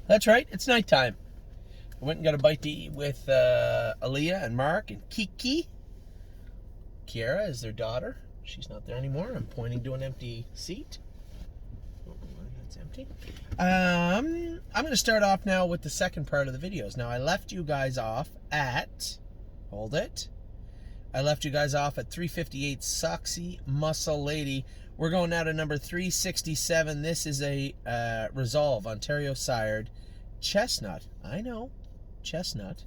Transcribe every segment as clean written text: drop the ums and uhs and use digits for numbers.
That's right, it's nighttime. I went and got a bite to eat with Aaliyah and Mark and Kiki. Kiara is their daughter. She's not there anymore. I'm pointing to an empty seat. Oh, that's empty. I'm going to start off now with the second part of the videos. Now, I left you guys off at... Hold it. I left you guys off at 358 Soxy Muscle Lady. We're going now to number 367. This is a Resolve Ontario sired chestnut. I know, chestnut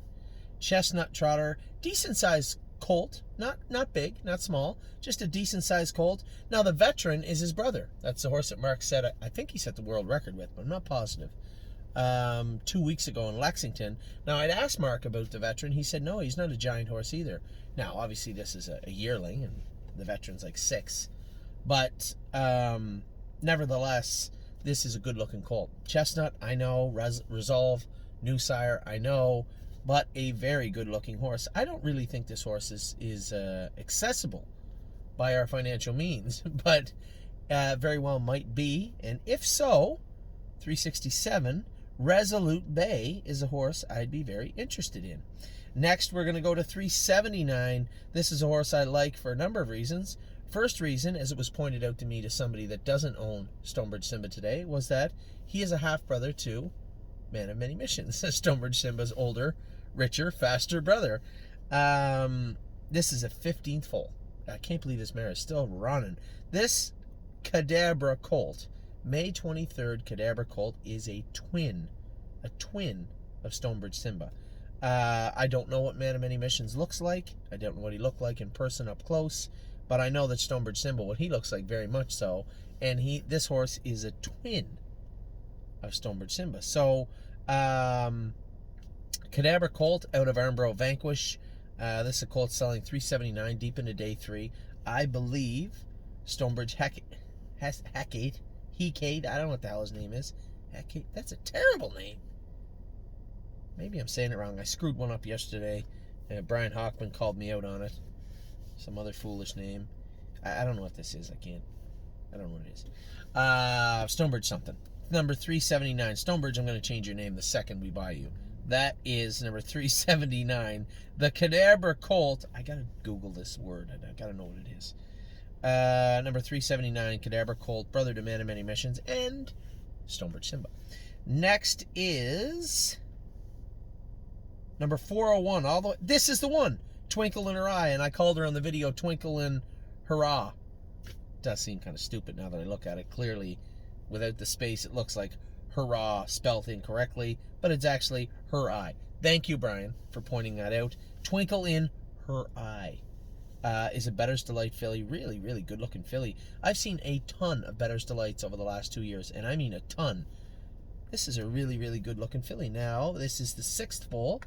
trotter, decent sized colt, not big, not small, just a decent sized colt. Now the Veteran is his brother. That's the horse that Mark said I think he set the world record with, but I'm not positive. 2 weeks ago in Lexington. Now I'd asked Mark about the Veteran. He said no, he's not a giant horse either. Now obviously this is a yearling and the Veteran's like 6, but nevertheless this is a good looking colt. Chestnut, I know. Resolve, new sire, I know, but a very good looking horse. I don't really think this horse is accessible by our financial means, but very well might be. And if so, 367 Resolute Bay is a horse I'd be very interested in. Next, we're going to go to 379. This is a horse I like for a number of reasons. First reason, as it was pointed out to me to somebody that doesn't own Stonebridge Simba today, was that he is a half-brother to Man of Many Missions, Stonebridge Simba's older, richer, faster brother. This is a 15th foal. I can't believe this mare is still running. This Cadabra colt, May 23rd Cadabra colt, is a twin of Stonebridge Simba. I don't know what Man of Many Missions looks like. I don't know what he looked like in person up close, but I know that Stonebridge Simba, what he looks like, very much so. And this horse is a twin of Stonebridge Simba. So, Cadabra colt out of Armbro Vanquish. This is a colt selling $379 deep into day 3. I believe Stonebridge Hecate, I don't know what the hell his name is. Hecate, that's a terrible name. Maybe I'm saying it wrong. I screwed one up yesterday. Brian Hockman called me out on it. Some other foolish name. I don't know what this is. I don't know what it is. Stonebridge something. Number 379. Stonebridge, I'm going to change your name the second we buy you. That is number 379. The Cadabra colt. I got to Google this word. I got to know what it is. Number 379, Cadabra colt, brother to Man of Many Missions, and Stonebridge Simba. Next is number 401. This is the one. Twinkle in Her Eye, and I called her on the video Twinkle in Hurrah. It does seem kind of stupid now that I look at it. Clearly, without the space, it looks like hurrah spelled incorrectly, but it's actually Her Eye. Thank you, Brian, for pointing that out. Twinkle in Her Eye is a Bettor's Delight filly. Really, really good-looking filly. I've seen a ton of Bettor's Delights over the last 2 years, and I mean a ton. This is a really, really good-looking filly. Now, this is the 6th foal.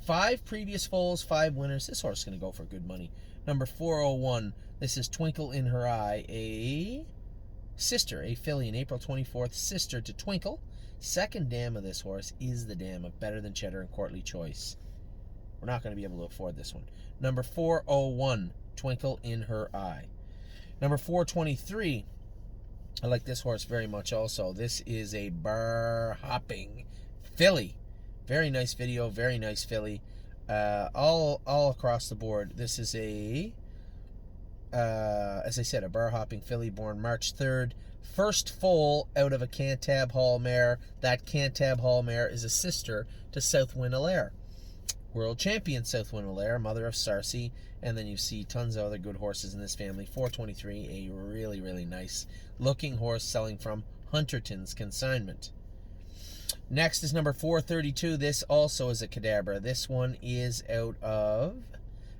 5 previous foals, 5 winners. This horse is going to go for good money. Number 401. This is Twinkle in Her Eye, a filly, an April 24th sister to Twinkle. Second dam of this horse is the dam of Better Than Cheddar and Courtly Choice. We're not going to be able to afford this one. Number 401, Twinkle in Her Eye. Number 423, I like this horse very much also. This is a bar hopping filly. Very nice video, very nice filly. All across the board. This is as I said, a bar hopping filly born March 3rd. First foal out of a Cantab Hall mare. That Cantab Hall mare is a sister to Southwind Allaire. World champion Southwind Allaire, mother of Sarcy. And then you see tons of other good horses in this family. 423, a really, really nice looking horse selling from Hunterton's consignment. Next is number 432. This also is a Cadabra. This one is out of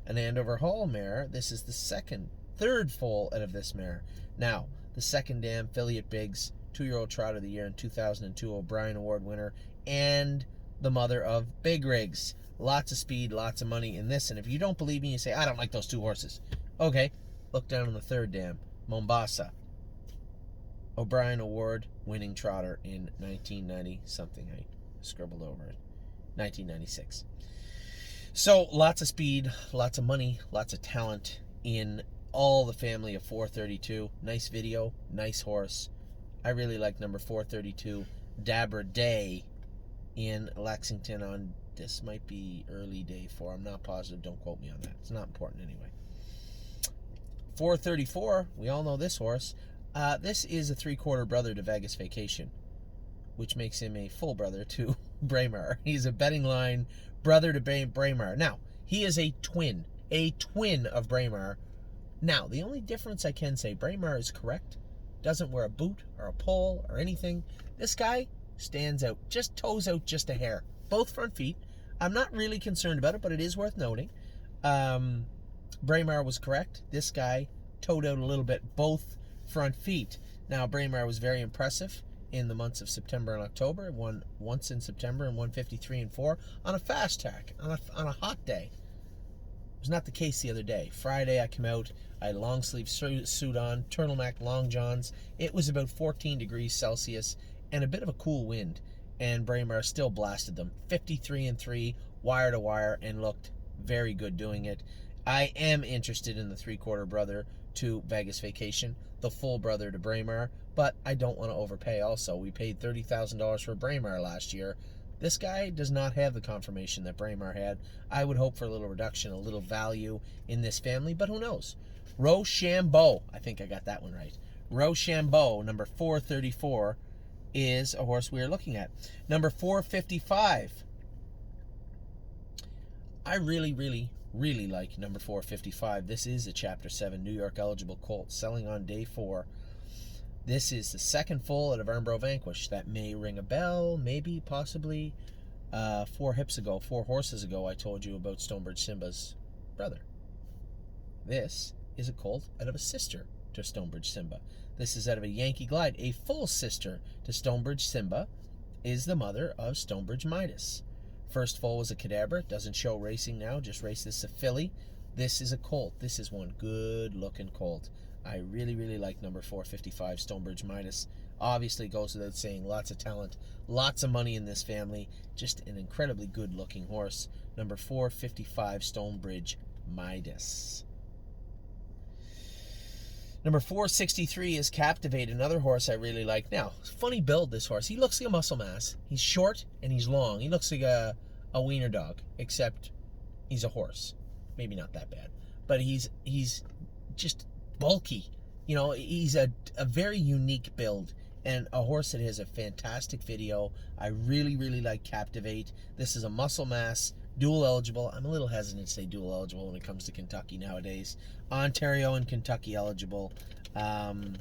an Andover Hall mare. This is the third foal out of this mare. Now, the second dam, filly at Biggs, 2-year-old Trotter of the Year in 2002, O'Brien Award winner, and the mother of Big Rigs. Lots of speed, lots of money in this. And if you don't believe me, you say, I don't like those 2 horses. Okay, look down on the third dam, Mombasa. O'Brien Award winning trotter in 1990-something. I scribbled over it. 1996. So, lots of speed, lots of money, lots of talent in all the family of 432. Nice video, nice horse. I really like number 432, Dabra Day. in Lexington on, this might be early day 4. I'm not positive. Don't quote me on that. It's not important anyway. 434, we all know this horse. This is a 3/4 brother to Vegas Vacation, which makes him a full brother to Braemar. He's a betting line brother to Braemar. Now, he is a twin of Braemar. Now, the only difference I can say, Braemar is correct. Doesn't wear a boot or a pole or anything. This guy stands out, just toes out just a hair. Both front feet. I'm not really concerned about it, but it is worth noting. Braemar was correct. This guy toed out a little bit, both front feet. Now, Braemar was very impressive in the months of September and October. It won once in September and won 53-4 on a fast tack, on a hot day. It was not the case the other day. Friday, I come out, I had a long sleeve suit on, turtleneck, long johns. It was about 14 degrees Celsius and a bit of a cool wind. And Braemar still blasted them. 53-3, wire to wire, and looked very good doing it. I am interested in the 3/4 brother to Vegas Vacation, the full brother to Braemar, but I don't want to overpay also. We paid $30,000 for Braemar last year. This guy does not have the confirmation that Braemar had. I would hope for a little reduction, a little value in this family, but who knows? Rochambeau, I think I got that one right. Rochambeau, number 434, is a horse we are looking at. Number 455. I really like number 455. This is a Chapter 7 New York eligible colt selling on day 4. This is the second foal out of Armbro Vanquish. That may ring a bell, maybe, possibly. 4 horses ago, I told you about Stonebridge Simba's brother. This is a colt out of a sister to Stonebridge Simba. This is out of a Yankee Glide. A full sister to Stonebridge Simba is the mother of Stonebridge Midas. First foal was a Cadabra. Doesn't show racing now. Just raced this a filly. This is a colt. This is one good-looking colt. I really like number 455, Stonebridge Midas. Obviously, goes without saying, lots of talent, lots of money in this family. Just an incredibly good-looking horse. Number 455, Stonebridge Midas. Number 463 is Captivate, another horse I really like. Now, funny build, this horse. He looks like a muscle mass. He's short and he's long. He looks like a wiener dog, except he's a horse. Maybe not that bad. But he's just bulky. You know, he's a very unique build and a horse that has a fantastic video. I really like Captivate. This is a muscle mass, dual eligible. I'm a little hesitant to say dual eligible when it comes to Kentucky nowadays. Ontario and Kentucky eligible. Out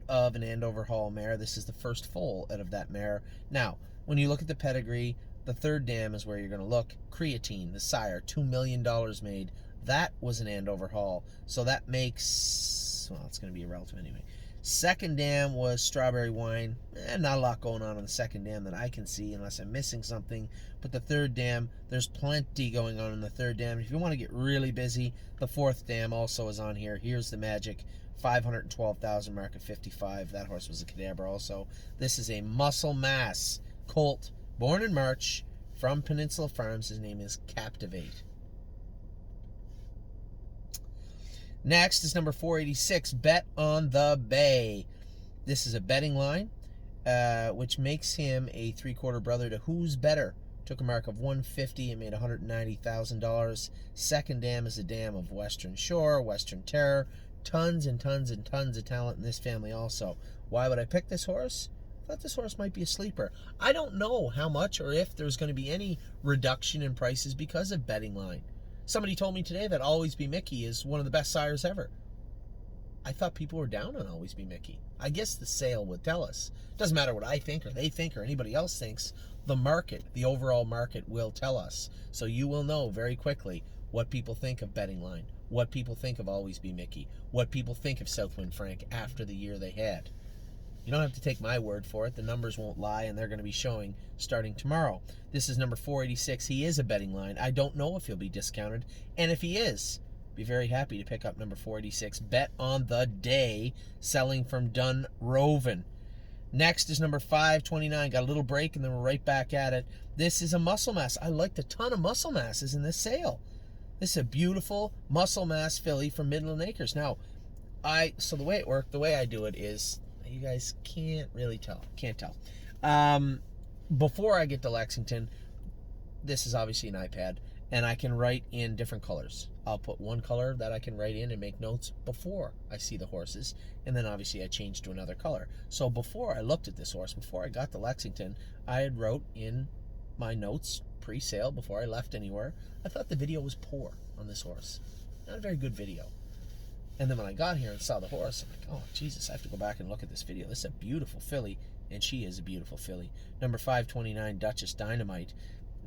of an Andover Hall mare. This is the first foal out of that mare. Now, when you look at the pedigree, the third dam is where you're going to look. Creatine, the sire, $2 million made. That was an Andover Hall. So that makes, well, it's going to be irrelevant anyway. Second dam was Strawberry Wine. Not a lot going on the second dam that I can see unless I'm missing something. But the third dam, there's plenty going on in the third dam. If you want to get really busy, the fourth dam also is on here. Here's the Magic, 512,000 mark at 55. That horse was a Cadabra also. This is a muscle mass colt, born in March, from Peninsula Farms. His name is Captivate. Next is number 486, Bet on the Bay. This is a betting line, which makes him a 3/4 brother to Who's Better. Took a mark of 150 and made $190,000. Second dam is a dam of Western Shore, Western Terror. Tons and tons and tons of talent in this family also. Why would I pick this horse? I thought this horse might be a sleeper. I don't know how much or if there's going to be any reduction in prices because of betting line. Somebody told me today that Always Be Mickey is one of the best sires ever. I thought people were down on Always Be Mickey. I guess the sale would tell us. Doesn't matter what I think or they think or anybody else thinks. The market, the overall market will tell us. So you will know very quickly what people think of betting line, what people think of Always Be Mickey, what people think of Southwind Frank after the year they had. You don't have to take my word for it. The numbers won't lie, and they're going to be showing starting tomorrow. This is number 486. He is a betting line. I don't know if he'll be discounted, and if he is, be very happy to pick up number 486. Bet on the Day, selling from Dunroven. Next is number 529. Got a little break, and then we're right back at it. This is a muscle mass. I liked a ton of muscle masses in this sale. This is a beautiful muscle mass filly from Midland Acres. Now, so the way it worked, the way I do it is, you guys can't really tell. Can't tell. before I get to Lexington, this is obviously an iPad, and I can write in different colors. I'll put one color that I can write in and make notes before I see the horses, and then obviously I change to another color. So before I looked at this horse, before I got to Lexington, I had wrote in my notes pre-sale before I left anywhere. I thought the video was poor on this horse. Not a very good video. And then when I got here and saw the horse, I'm like, oh, Jesus, I have to go back and look at this video. This is a beautiful filly, and she is a beautiful filly. Number 529, Duchess Dynamite.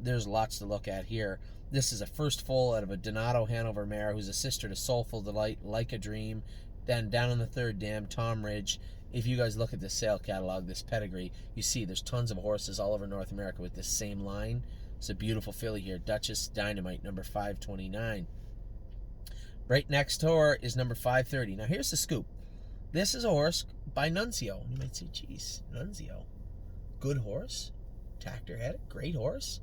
There's lots to look at here. This is a first foal out of a Donato Hanover mare who's a sister to Soulful Delight, Like a Dream. Then down in the third dam, Tom Ridge. If you guys look at this sale catalog, this pedigree, you see there's tons of horses all over North America with this same line. It's a beautiful filly here, Duchess Dynamite, number 529. Right next to her is number 530. Now here's the scoop. This is a horse by Nunzio. You might say, geez, Nunzio. Good horse. Tacked her head. Great horse.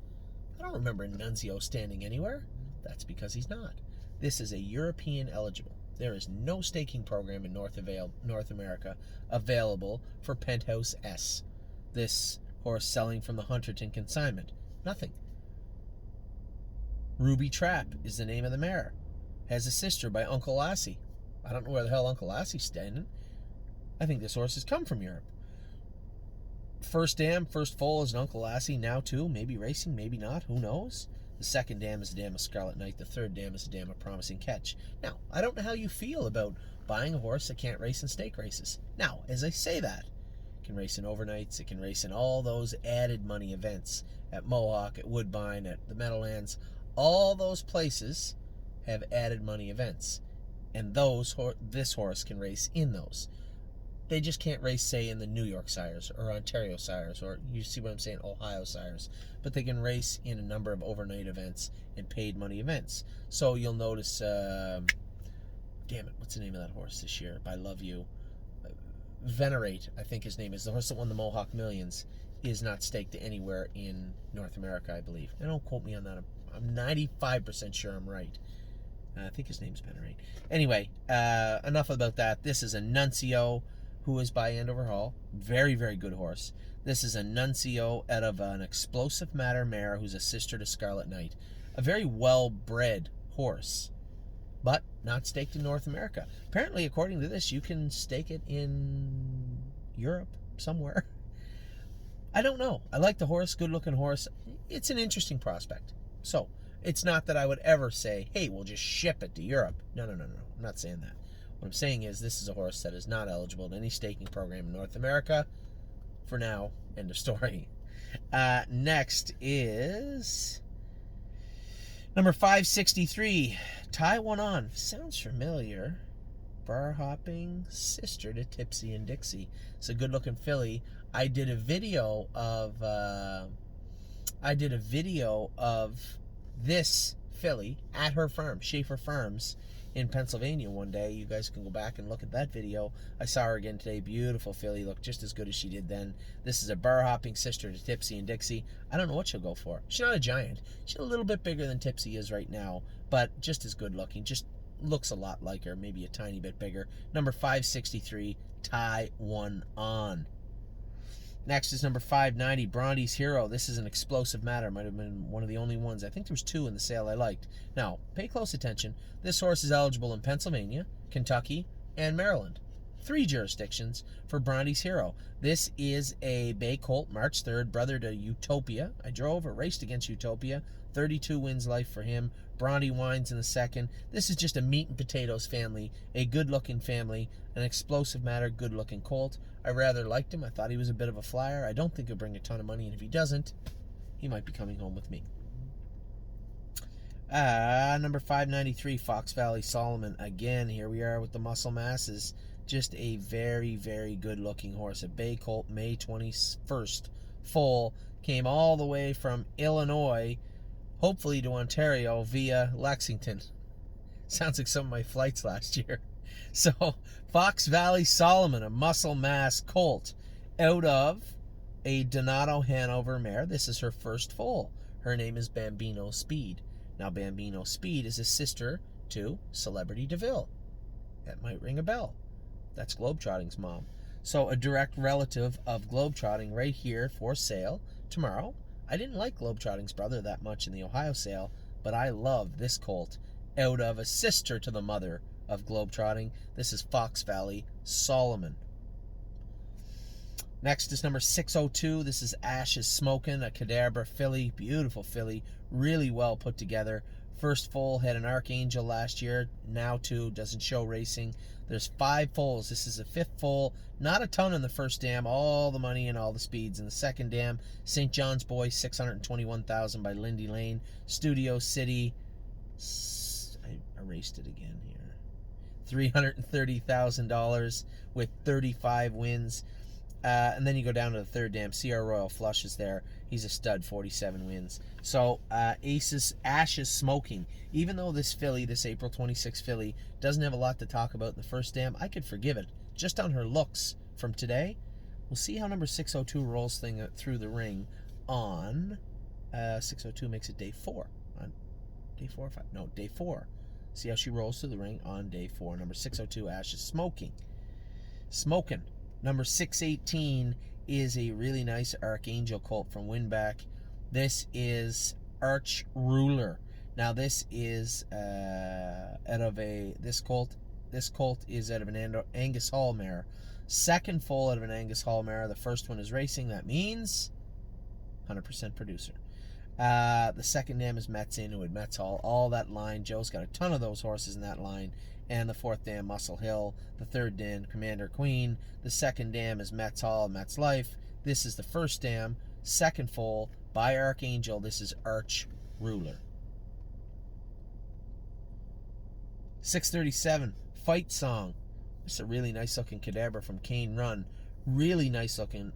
I don't remember Nunzio standing anywhere. That's because he's not. This is a European eligible. There is no staking program in North America available for Penthouse S. This horse selling from the Hunterton consignment. Nothing. Ruby Trap is the name of the mare. Has a sister by Uncle Lassie. I don't know where the hell Uncle Lassie's standing. I think this horse has come from Europe. First dam, first foal is an Uncle Lassie, now too. Maybe racing, maybe not. Who knows? The second dam is a dam of Scarlet Knight. The third dam is a dam of Promising Catch. Now, I don't know how you feel about buying a horse that can't race in stake races. Now, as I say that, it can race in overnights. It can race in all those added money events at Mohawk, at Woodbine, at the Meadowlands. All those places have added money events, and this horse can race in those. They just can't race, say, in the New York Sires or Ontario Sires, or you see what I'm saying, Ohio Sires, but they can race in a number of overnight events and paid money events. So you'll notice, damn it, what's the name of that horse this year? By Love You, Venerate, I think his name is, the horse that won the Mohawk Millions, is not staked to anywhere in North America, I believe. And don't quote me on that. I'm 95% sure I'm right. I think his name's Venerate. Anyway, enough about that. This is a Nunzio, who is by Andover Hall. Very, very good horse. This is a Nunzio out of an Explosive Matter mare who's a sister to Scarlet Knight. A very well-bred horse, but not staked in North America. Apparently, according to this, you can stake it in Europe somewhere. I don't know. I like the horse, good-looking horse. It's an interesting prospect. So, it's not that I would ever say, hey, we'll just ship it to Europe. No. I'm not saying that. What I'm saying is this is a horse that is not eligible to any staking program in North America. For now, end of story. Next is number 563, Tie One On. Sounds familiar. Bar hopping, sister to Tipsy and Dixie. It's a good-looking filly. I did a video of this filly at her farm, Schaefer Farms, in Pennsylvania one day. You guys can go back and look at that video. I saw her again today. Beautiful filly. Looked just as good as she did then. This is a bar-hopping sister to Tipsy and Dixie. I don't know what she'll go for. She's not a giant. She's a little bit bigger than Tipsy is right now, but just as good looking. Just looks a lot like her, maybe a tiny bit bigger. Number 563, Tie One On. Next is number 590, Bronte's Hero. This is an Explosive Matter. Might have been one of the only ones. I think there was two in the sale I liked. Now, pay close attention. This horse is eligible in Pennsylvania, Kentucky, and Maryland. 3 jurisdictions for Bronte's Hero. This is a bay colt, March 3rd, brother to Utopia. I drove or raced against Utopia. 32 wins life for him. Bronte wines in the second. This is just a meat and potatoes family, a good-looking family, an Explosive Matter, good-looking colt. I rather liked him. I thought he was a bit of a flyer. I don't think he'll bring a ton of money, and if he doesn't, he might be coming home with me. Number 593, Fox Valley Solomon. Again, here we are with the muscle masses. Just a very, very good-looking horse. A bay colt, May 21st, foal. Came all the way from Illinois, hopefully to Ontario, via Lexington. Sounds like some of my flights last year. So, Fox Valley Solomon, a muscle mass colt, out of a Donato Hanover mare. This is her first foal. Her name is Bambino Speed. Now, Bambino Speed is a sister to Celebrity DeVille. That might ring a bell. That's Globetrotting's mom. So a direct relative of Globetrotting right here for sale tomorrow. I didn't like Globetrotting's brother that much in the Ohio sale, but I love this colt out of a sister to the mother of Globetrotting. This is Fox Valley Solomon. Next is number 602. This is Ashes Smokin', a Cadabra filly. Beautiful filly, really well put together. First foal had an Archangel last year, now 2, doesn't show racing. There's 5 foals. This is a 5th foal. Not a ton in the first dam, all the money and all the speeds. In the second dam, St. John's Boy, $621,000 by Lindy Lane. Studio City, I erased it again here, $330,000 with 35 wins. And then you go down to the third dam. CR Royal Flush is there. He's a stud, 47 wins. So Ashes Smoking. Even though this filly, this April 26 filly, doesn't have a lot to talk about in the first dam, I could forgive it just on her looks from today. We'll see how number 602 rolls through the ring on 602 makes it day 4. On day 4 or 5? No, day 4. See how she rolls through the ring on day 4. Number 602 Ashes Smoking. Smoking. Number 618 is a really nice Archangel colt from Winback. This is Arch Ruler. Now this is out of this colt is out of an Angus Hall mare. Second foal out of an Angus Hall mare. The first one is racing. That means 100% producer. The second dam is Metz Inuit, Metz Hall. All that line. Joe's got a ton of those horses in that line. And the fourth dam, Muscle Hill. The third dam, Commander Queen. The second dam is Metz Hall, Metz Life. This is the first dam, second foal by Archangel. This is Arch Ruler. 637, Fight Song. This is a really nice looking Cadabra from Cane Run. Really nice looking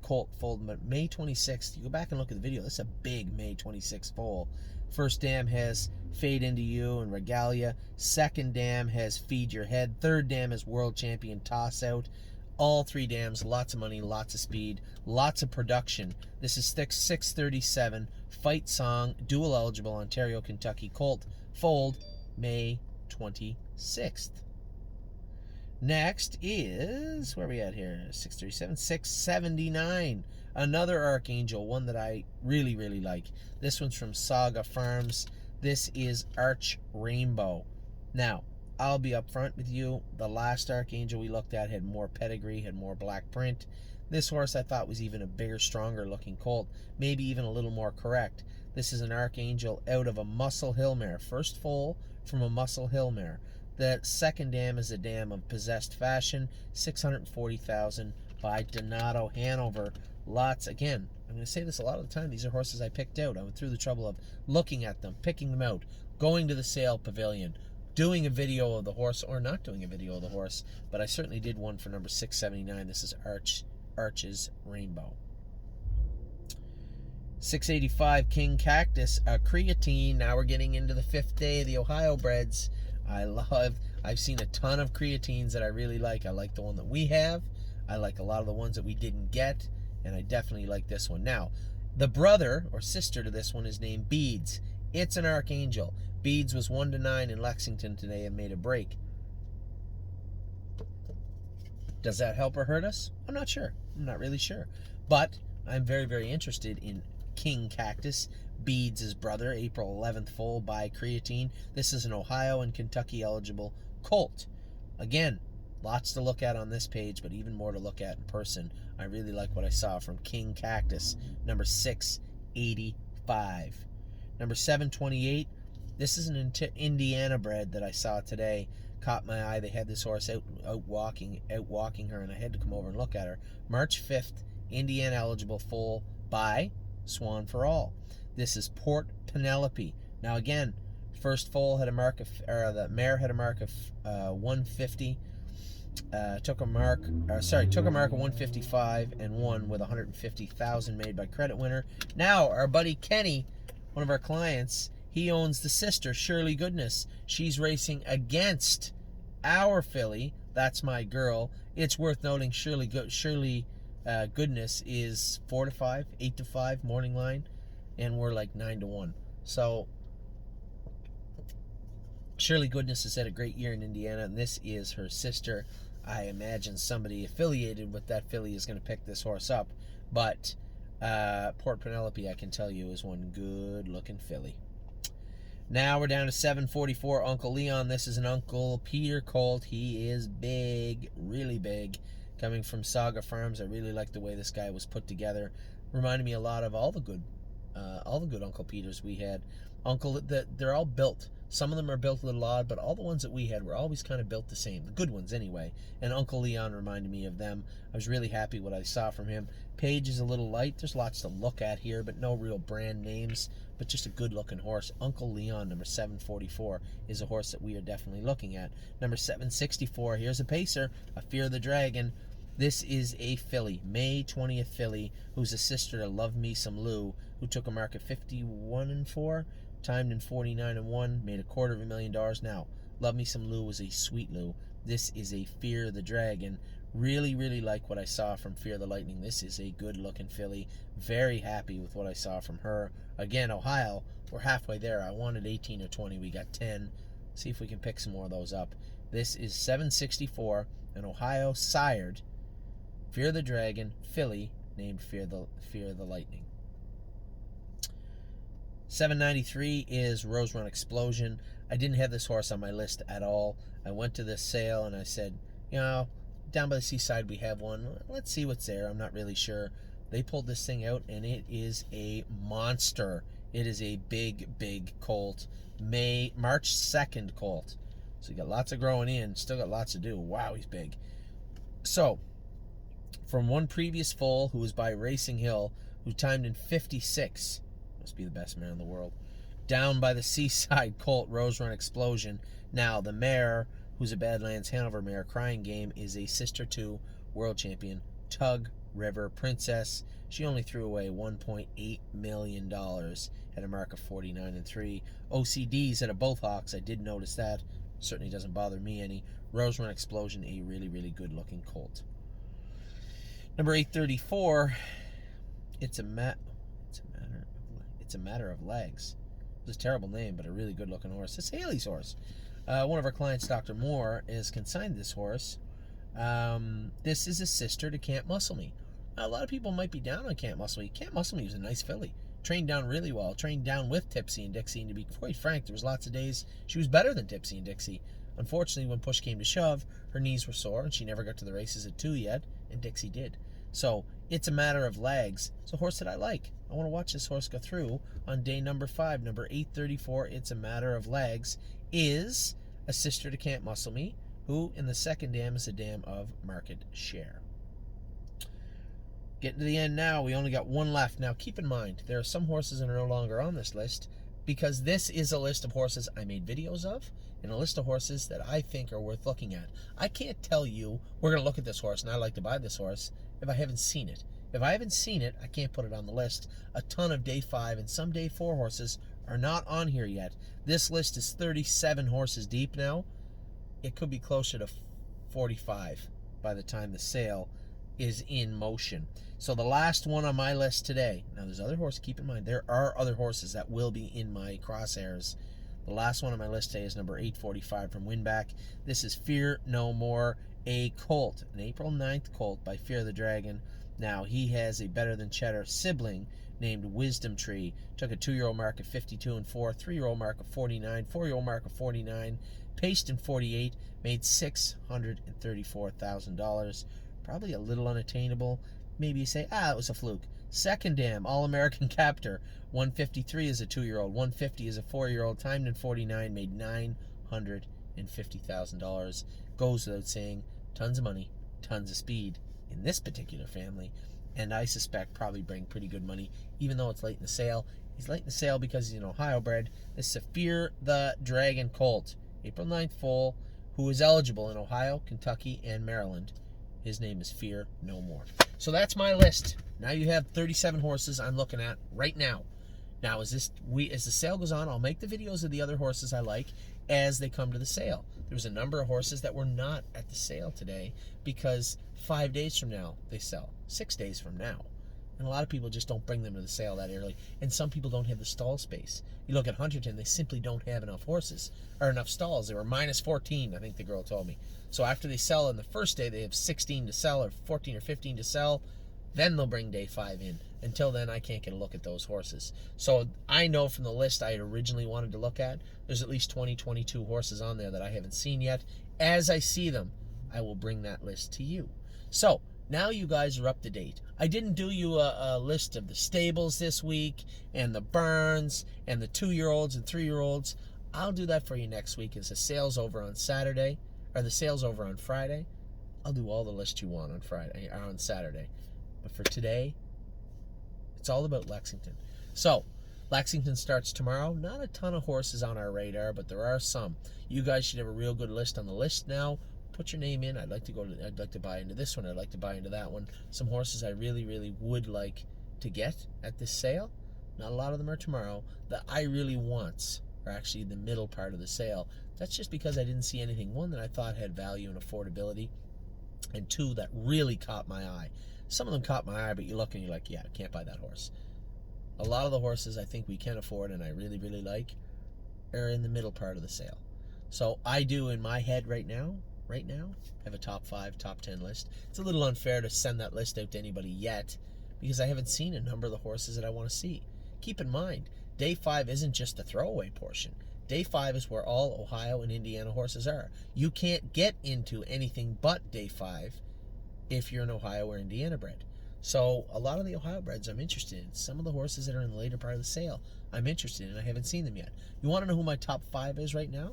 colt foal. But May 26th, you go back and look at the video. This is a big May 26th foal. First dam has Fade Into You and Regalia. Second dam has Feed Your Head. Third dam is World Champion Toss Out. All 3 dams, lots of money, lots of speed, lots of production. This is 637, Fight Song, dual eligible Ontario, Kentucky colt, foaled May 26th. Next is, where are we at here? 637, 679. Another Archangel, one that I really, really like. This one's from Saga Farms. This is Arch Rainbow. Now, I'll be upfront with you. The last Archangel we looked at had more pedigree, had more black print. This horse I thought was even a bigger, stronger looking colt. Maybe even a little more correct. This is an Archangel out of a Muscle Hill mare. First foal from a Muscle Hill mare. The second dam is a dam of Possessed Fashion. $640,000 by Donato Hanover. Lots, again, I'm going to say this a lot of the time. These are horses I picked out. I went through the trouble of looking at them, picking them out, going to the sale pavilion, doing a video of the horse, or not doing a video of the horse, but I certainly did one for number 679. This is Arch's Rainbow. 685, King Cactus, a creatine. Now we're getting into the 5th day of the Ohio breds. I've seen a ton of creatines that I really like. I like the one that we have. I like a lot of the ones that we didn't get, and I definitely like this one. Now, the brother or sister to this one is named Beads. It's an Archangel. Beads was 1-9 in Lexington today and made a break. Does that help or hurt us? I'm not sure. I'm not really sure. But I'm very, very interested in King Cactus, Beads' brother, April 11th foal by Creatine. This is an Ohio and Kentucky eligible colt. Again, lots to look at on this page, but even more to look at in person. I really like what I saw from King Cactus, number 685. Number 728, this is an Indiana bred that I saw today. Caught my eye. They had this horse out walking her, and I had to come over and look at her. March 5th, Indiana eligible foal by Swan for All. This is Port Penelope. Now again, first foal had a mark of, or the mare had a mark of 150. Took a mark of 155 and won with 150,000 made by Credit Winner. Now our buddy Kenny, one of our clients, he owns the sister Shirley Goodness. She's racing against our filly. That's my girl. It's worth noting Shirley Goodness is 4-5, 8-5 morning line, and we're like 9-1. So Shirley Goodness has had a great year in Indiana, and this is her sister. I imagine somebody affiliated with that filly is going to pick this horse up. But Port Penelope, I can tell you, is one good-looking filly. Now we're down to 744, Uncle Leon. This is an Uncle Peter colt. He is big, really big, coming from Saga Farms. I really like the way this guy was put together. Reminded me a lot of all the good Uncle Peters we had. They're all built. Some of them are built a little odd, but all the ones that we had were always kind of built the same. The good ones, anyway. And Uncle Leon reminded me of them. I was really happy what I saw from him. Page is a little light. There's lots to look at here, but no real brand names. But just a good-looking horse. Uncle Leon, number 744, is a horse that we are definitely looking at. Number 764, here's a pacer, a Fear the Dragon. This is a filly, May 20th filly, who's a sister to Love Me Some Lou, who took a mark of 51-4, timed in 49-1, made $250,000. Now, Love Me Some Lou was a sweet Lou. This is a Fear the Dragon. Really, really like what I saw from Fear the Lightning. This is a good-looking filly. Very happy with what I saw from her. Again, Ohio, we're halfway there. I wanted 18 or 20. We got 10. See if we can pick some more of those up. This is 764, an Ohio sired Fear the Dragon filly named Fear the Lightning. 793 is Rose Run Explosion. I didn't have this horse on my list at all. I went to this sale and I said, down by the seaside we have one. Let's see what's there. I'm not really sure. They pulled this thing out and it is a monster. It is a big, big colt. March 2nd colt. So you got lots of growing in. Still got lots to do. Wow, he's big. So, from one previous foal who was by Racing Hill, who timed in 56, must be the best mare in the world, down by the seaside colt, Rose Run Explosion. Now, the mare, who's a Badlands Hanover mare, Crying Game, is a sister to world champion Tug River Princess. She only threw away $1.8 million at a mark of 49-3. OCDs at a both hawks. I did notice that. Certainly doesn't bother me any. Rose Run Explosion, a really, really good looking colt. Number 834, It's a Matter of Legs. It's a terrible name, but a really good looking horse. It's Haley's horse. One of our clients, Dr. Moore, has consigned this horse. This is a sister to Can't Muscle Me. Now, a lot of people might be down on Can't Muscle Me. Can't Muscle Me was a nice filly. Trained down really well. Trained down with Tipsy and Dixie. And to be quite frank, there was lots of days she was better than Tipsy and Dixie. Unfortunately, when push came to shove, her knees were sore and she never got to the races at 2 yet, and Dixie did. So, It's a Matter of Legs. It's a horse that I like. I want to watch this horse go through on day number 5. Number 834, It's a Matter of Legs, is a sister to Can't Muscle Me, who in the second dam is a dam of market share. Getting to the end now, we only got one left. Now keep in mind, there are some horses that are no longer on this list because this is a list of horses I made videos of and a list of horses that I think are worth looking at. I can't tell you, we're going to look at this horse and I'd like to buy this horse if I haven't seen it. If I haven't seen it, I can't put it on the list. A ton of day 5 and some day 4 horses are not on here yet. This list is 37 horses deep now. It could be closer to 45 by the time the sale is in motion. So the last one on my list today, now there's other horses, keep in mind, there are other horses that will be in my crosshairs. The last one on my list today is number 845 from Winback. This is Fear No More, a colt, an April 9th colt by Fear the Dragon. Now, he has a better than Cheddar sibling named Wisdom Tree. Took a 2-year-old mark of 52-4, 3-year-old mark of 49, 4-year-old mark of 49, paced in 48, made $634,000. Probably a little unattainable. Maybe you say, it was a fluke. Second dam, All-American Captor. 153 is a 2-year-old. 150 is a 4-year-old. Timed in 49, made $950,000. Goes without saying, tons of money, tons of speed in this particular family. And I suspect probably bring pretty good money, even though it's late in the sale. He's late in the sale because he's an Ohio bred. This is a Fear the Dragon colt. April 9th foal, who is eligible in Ohio, Kentucky, and Maryland. His name is Fear No More. So that's my list. Now you have 37 horses I'm looking at right now. Now, as the sale goes on, I'll make the videos of the other horses I like as they come to the sale. There was a number of horses that were not at the sale today because 5 days from now they sell. 6 days from now. And a lot of people just don't bring them to the sale that early. And some people don't have the stall space. You look at Hunterton, they simply don't have enough horses or enough stalls. They were minus 14, I think the girl told me. So after they sell on the first day, they have 16 to sell or 14 or 15 to sell. Then they'll bring day 5 in. Until then, I can't get a look at those horses. So I know from the list I had originally wanted to look at, there's at least 20, 22 horses on there that I haven't seen yet. As I see them, I will bring that list to you. So now you guys are up to date. I didn't do you a list of the stables this week and the burns and the 2-year-olds and 3-year-olds. I'll do that for you next week as the sale's over on Saturday, or the sale's over on Friday. I'll do all the lists you want on Friday or on Saturday. But for today, it's all about Lexington. So, Lexington starts tomorrow. Not a ton of horses on our radar, but there are some. You guys should have a real good list on the list now. Put your name in. I'd like to buy into this one. I'd like to buy into that one. Some horses I really, really would like to get at this sale. Not a lot of them are tomorrow. That I really want are actually the middle part of the sale. That's just because I didn't see anything, one, that I thought had value and affordability, and 2, that really caught my eye. Some of them caught my eye, but you look and you're like, yeah, I can't buy that horse. A lot of the horses I think we can afford and I really, really like are in the middle part of the sale. So I do, in my head right now, have a top 5, top 10 list. It's a little unfair to send that list out to anybody yet because I haven't seen a number of the horses that I want to see. Keep in mind, day 5 isn't just the throwaway portion. Day 5 is where all Ohio and Indiana horses are. You can't get into anything but day 5 if you're an Ohio or Indiana bred. So a lot of the Ohio breds I'm interested in. Some of the horses that are in the later part of the sale I'm interested in. I haven't seen them yet. You want to know who my top 5 is right now?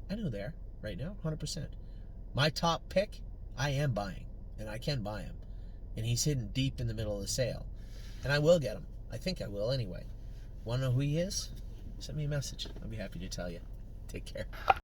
I know they're right now, 100%. My top pick, I am buying, and I can buy him. And he's hidden deep in the middle of the sale. And I will get him. I think I will anyway. Want to know who he is? Send me a message. I'll be happy to tell you. Take care.